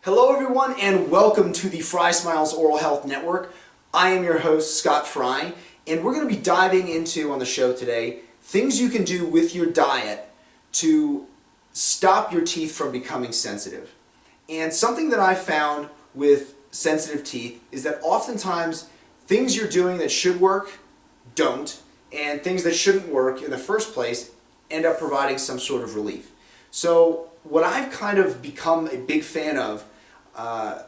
Hello everyone and welcome to the Fry Smiles Oral Health Network. I am your host Scott Fry, and we're going to be diving into on the show today things you can do with your diet to stop your teeth from becoming sensitive. And something that I found with sensitive teeth is that oftentimes things you're doing that should work don't, and things that shouldn't work in the first place end up providing some sort of relief. So what I've kind of become a big fan of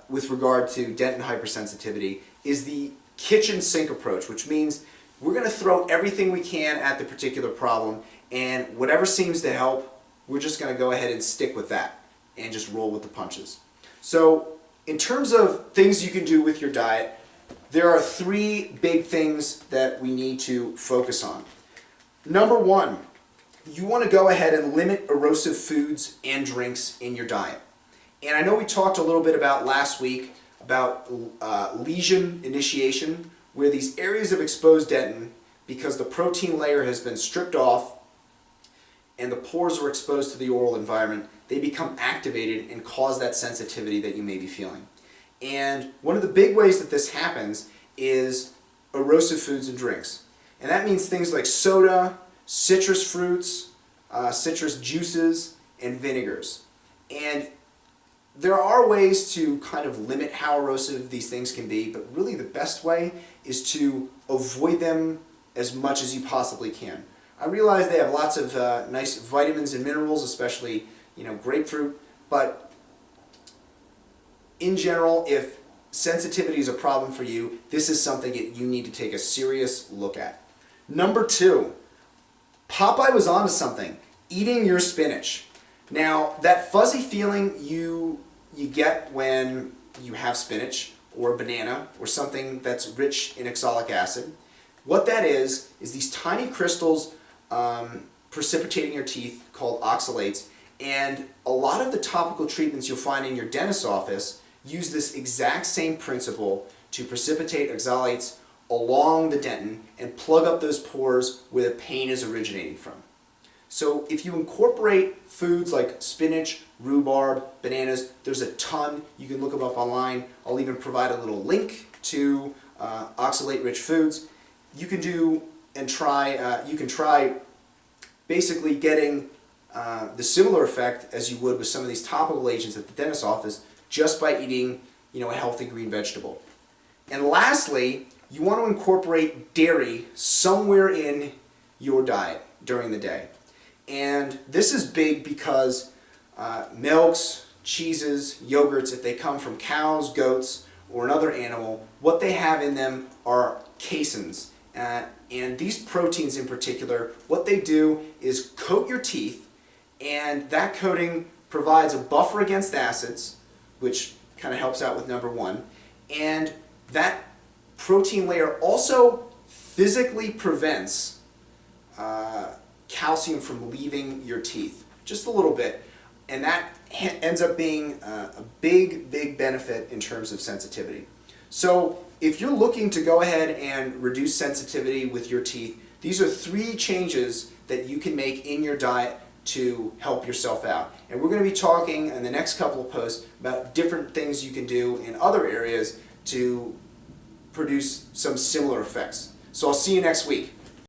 with regard to dentin hypersensitivity is the kitchen sink approach, which means we're going to throw everything we can at the particular problem, and whatever seems to help, we're just going to go ahead and stick with that and just roll with the punches. So in terms of things you can do with your diet, there are three big things that we need to focus on. Number one, you want to go ahead and limit erosive foods and drinks in your diet. And I know we talked a little bit about last week about lesion initiation, where these areas of exposed dentin, because the protein layer has been stripped off and the pores are exposed to the oral environment, they become activated and cause that sensitivity that you may be feeling. And one of the big ways that this happens is erosive foods and drinks. And that means things like soda, citrus fruits, citrus juices, and vinegars. And there are ways to kind of limit how erosive these things can be, but really the best way is to avoid them as much as you possibly can. I realize they have lots of nice vitamins and minerals, especially grapefruit, but in general, if sensitivity is a problem for you, this is something that you need to take a serious look at. Number two, Popeye was onto something. Eating your spinach. Now, that fuzzy feeling you get when you have spinach or a banana or something that's rich in oxalic acid, what that is these tiny crystals precipitating your teeth called oxalates, and a lot of the topical treatments you'll find in your dentist's office use this exact same principle to precipitate oxalates along the dentin and plug up those pores where the pain is originating from. So if you incorporate foods like spinach, rhubarb, bananas, there's a ton. You can look them up online. I'll even provide a little link to oxalate-rich foods. You can try basically getting the similar effect as you would with some of these topical agents at the dentist's office just by eating a healthy green vegetable. And lastly, you want to incorporate dairy somewhere in your diet during the day. And this is big because milks, cheeses, yogurts, if they come from cows, goats, or another animal, what they have in them are caseins. And these proteins in particular, what they do is coat your teeth, and that coating provides a buffer against acids, which kind of helps out with number one. And that protein layer also physically prevents calcium from leaving your teeth, just a little bit, and that ends up being a big benefit in terms of sensitivity. So if you're looking to go ahead and reduce sensitivity with your teeth, these are three changes that you can make in your diet to help yourself out. And we're going to be talking in the next couple of posts about different things you can do in other areas to produce some similar effects. So I'll see you next week.